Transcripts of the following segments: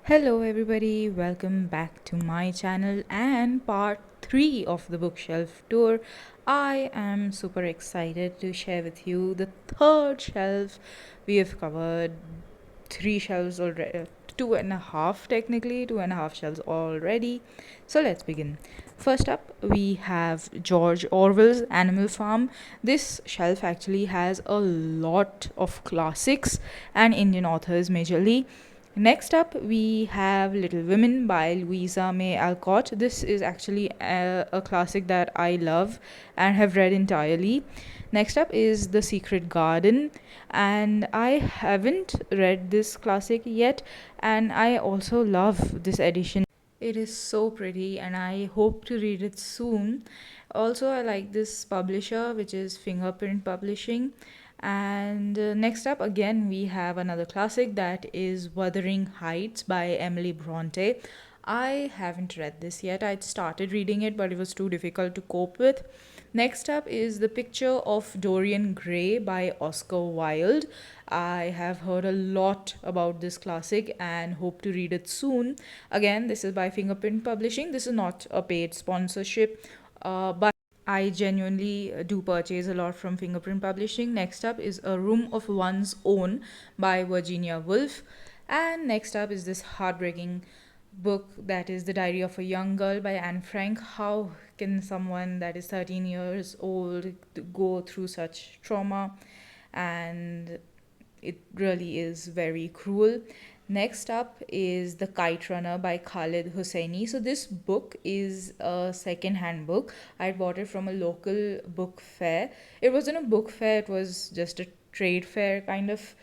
Hello, everybody, welcome back to my channel and part 3 of the bookshelf tour. I am super excited to share with you the third shelf. We have covered three shelves already, two and a half, technically, two and a half shelves already. So let's begin. First up, we have George Orwell's Animal Farm. This shelf actually has a lot of classics and Indian authors majorly. Next up, we have Little Women by Louisa May Alcott. This is actually a classic that I love and have read entirely. Next up is The Secret Garden, and I haven't read this classic yet, and I also love this edition. It is so pretty, and I hope to read it soon. Also, I like this publisher, which is Fingerprint Publishing. And next up, again, we have another classic that is Wuthering Heights by Emily Bronte. I haven't read this yet. I'd started reading it, but it was too difficult to cope with. Next up is The Picture of Dorian Gray by Oscar Wilde. I have heard a lot about this classic and hope to read it soon. Again, this is by Fingerprint Publishing. This is not a paid sponsorship, but I genuinely do purchase a lot from Fingerprint Publishing. Next up is A Room of One's Own by Virginia Woolf. And next up is this heartbreaking book that is The Diary of a Young Girl by Anne Frank. How can someone that is 13 years old go through such trauma? And it really is very cruel. Next up is The Kite Runner by Khalid Hosseini. So this book is a second-hand book. I bought it from a local book fair. It wasn't a book fair, it was just a trade fair kind of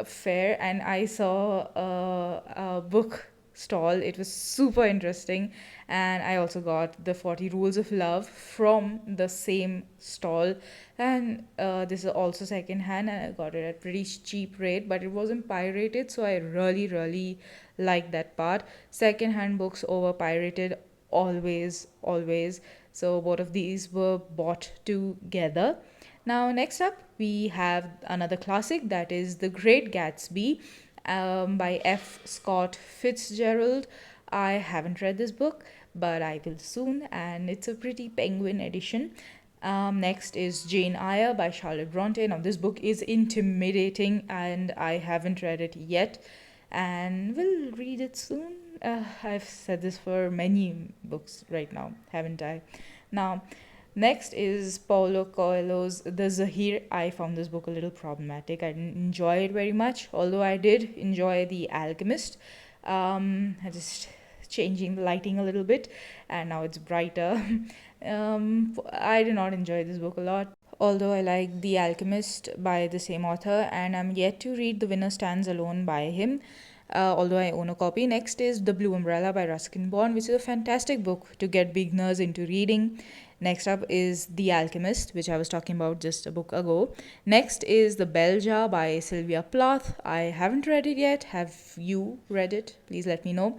fair, and I saw a book stall. It was super interesting, and I also got the 40 Rules of Love from the same stall. And this is also second hand, and I got it at pretty cheap rate, but it wasn't pirated, so I really liked that part. Second hand books over pirated, always. So both of these were bought together. Now, next up, we have another classic that is The Great Gatsby by F. Scott Fitzgerald. I haven't read this book, but I will soon, and it's a pretty penguin edition. Next is Jane Eyre by Charlotte Bronte. Now, this book is intimidating, and I haven't read it yet, and will read it soon. I've said this for many books right now, haven't I? Now, next is Paulo Coelho's The Zahir. I found this book a little problematic. I didn't enjoy it very much, although I did enjoy The Alchemist. I just changing the lighting a little bit, and now it's brighter. I did not enjoy this book a lot. Although I like The Alchemist by the same author, and I'm yet to read The Winner Stands Alone by him, although I own a copy. Next is The Blue Umbrella by Ruskin Bond, which is a fantastic book to get beginners into reading. Next up is The Alchemist, which I was talking about just a book ago. Next is The Bell Jar by Sylvia Plath. I haven't read it yet. Have you read it? Please let me know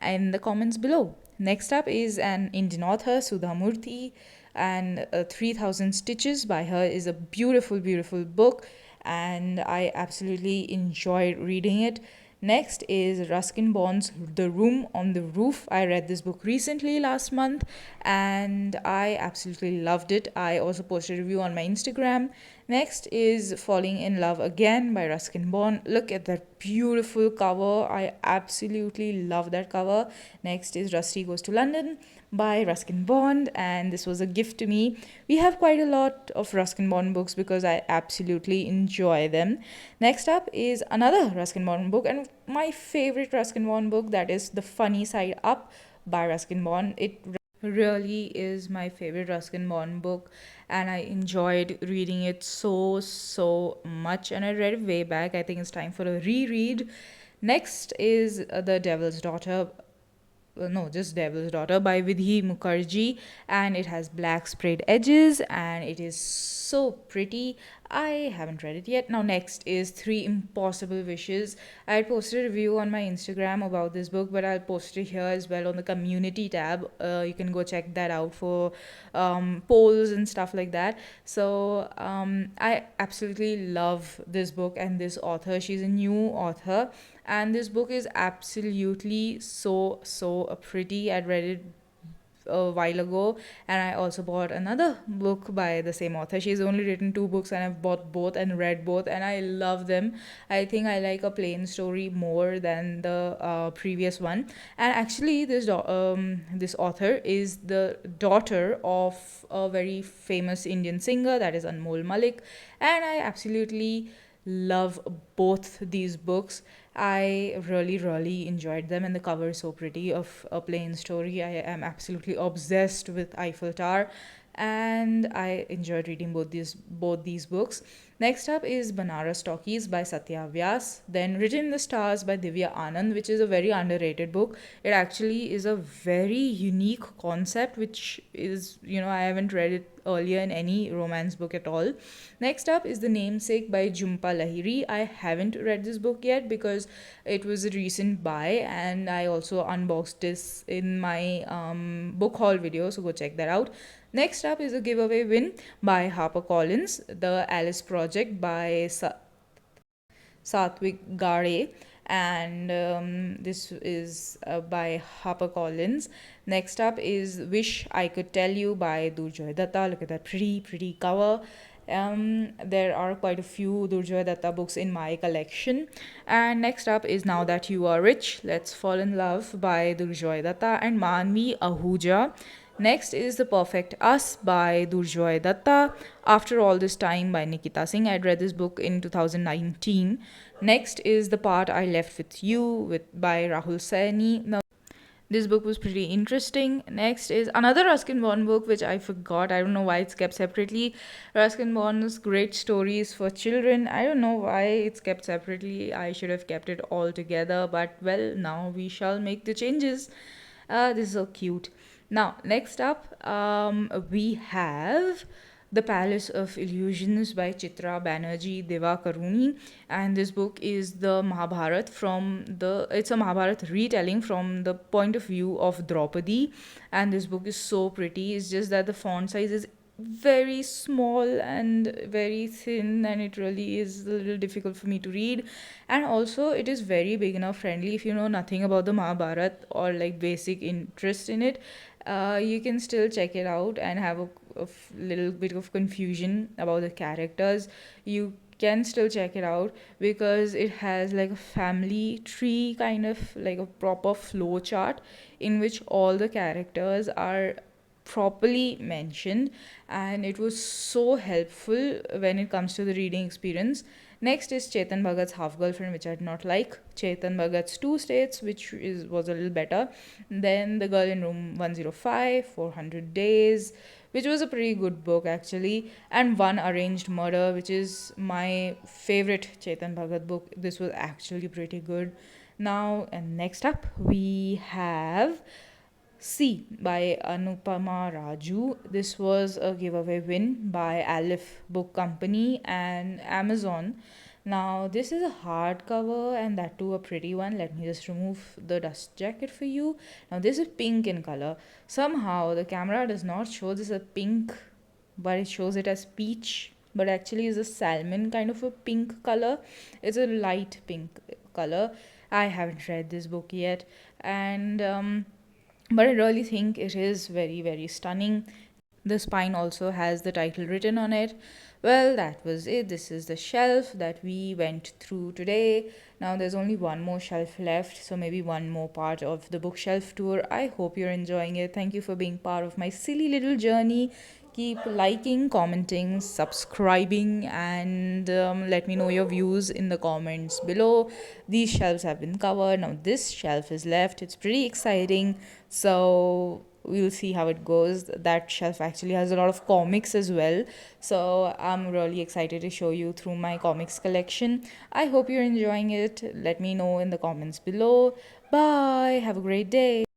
in the comments below. Next up is an Indian author, Sudha Murthy, and 3000 Stitches by her is a beautiful book, and I absolutely enjoyed reading it. Next is Ruskin Bond's The Room on the Roof. I read this book recently last month, and I absolutely loved it. I also posted a review on my Instagram. Next is Falling in Love Again by Ruskin Bond. Look at that beautiful cover. I absolutely love that cover. Next is Rusty Goes to London by Ruskin Bond, and this was a gift to me. We have quite a lot of Ruskin Bond books because I absolutely enjoy them. Next up is another Ruskin Bond book, and my favorite Ruskin Bond book, that is The Funny Side Up by Ruskin Bond. It really is my favorite Ruskin Bond book, and I enjoyed reading it so much, and I read it way back. I think it's time for a reread. Next is The Devil's Daughter, no, just Devil's Daughter by Vidhi Mukherjee, and it has black sprayed edges and it is so pretty. I haven't read it yet. Now, next is Three Impossible Wishes. I had posted a review on my Instagram about this book, but I'll post it here as well on the community tab. You can go check that out for polls and stuff like that. So, I absolutely love this book and this author. She's a new author, and this book is absolutely so pretty. I'd read it a while ago, and I also bought another book by the same author. She's only written two books, and I've bought both and read both, and I love them. I think I like A Plain Story more than the previous one. And actually, this author is the daughter of a very famous Indian singer, that is Anmol Malik, and I absolutely love both these books. I really enjoyed them, and the cover is so pretty of A Plain Story. I am absolutely obsessed with Eiffel Tower, and I enjoyed reading both these books. Next up is Banaras Talkies by Satya Vyas, then Written in the Stars by Divya Anand, which is a very underrated book. It actually is a very unique concept, which is, I haven't read it earlier in any romance book at all. Next up is The Namesake by Jhumpa Lahiri. I haven't read this book yet because it was a recent buy, and I also unboxed this in my book haul video, so go check that out. Next up is A Giveaway Win by HarperCollins, The Alice Project by Satwik Gare, and this is by HarperCollins. Next up is Wish I Could Tell You by Durjoy Datta. Look at that pretty cover. There are quite a few Durjoy Datta books in my collection. And next up is Now That You Are Rich, Let's Fall in Love by Durjoy Datta and Manvi Ahuja. Next is The Perfect Us by Durjoy Datta. After All This Time by Nikita Singh. I'd read this book in 2019. Next is The Part I Left With You by Rahul Saini. Now, this book was pretty interesting. Next is another Ruskin Bond book, which I forgot. I don't know why it's kept separately. Ruskin Bond's Great Stories for Children. I don't know why it's kept separately. I should have kept it all together. But, well, now we shall make the changes. This is so cute. Now, next up, we have The Palace of Illusions by Chitra Banerjee Devakaruni, and this book is the Mahabharat it's a Mahabharat retelling from the point of view of Draupadi, and this book is so pretty. It's just that the font size is very small and very thin, and it really is a little difficult for me to read. And also, it is very beginner friendly. If you know nothing about the Mahabharat or like basic interest in it, you can still check it out and have a little bit of confusion about the characters. You can still check it out because it has like a family tree, kind of like a proper flow chart in which all the characters are properly mentioned, and it was so helpful when it comes to the reading experience. Next is Chetan Bhagat's Half Girlfriend, which I did not like. Chetan Bhagat's Two States, which was a little better. Then The Girl in Room 105, 400 Days, which was a pretty good book actually. And One Arranged Murder, which is my favorite Chetan Bhagat book. This was actually pretty good. Now, and next up, we have C by Anupama Raju. This was a giveaway win by Aleph Book Company and Amazon. Now, this is a hardcover and that too a pretty one. Let me just remove the dust jacket for you. Now, this is pink in color. Somehow, the camera does not show this as pink, but it shows it as peach. But actually, is a salmon kind of a pink color. It's a light pink color. I haven't read this book yet, and but I really think it is very stunning. The spine also has the title written on it. Well, that was it. This is the shelf that we went through today. Now there's only one more shelf left, so maybe one more part of the bookshelf tour. I hope you're enjoying it. Thank you for being part of my silly little journey. Keep liking, commenting, subscribing, and let me know your views in the comments below. These shelves have been covered. Now this shelf is left. It's pretty exciting. So we'll see how it goes. That shelf actually has a lot of comics as well. So I'm really excited to show you through my comics collection. I hope you're enjoying it. Let me know in the comments below. Bye. Have a great day.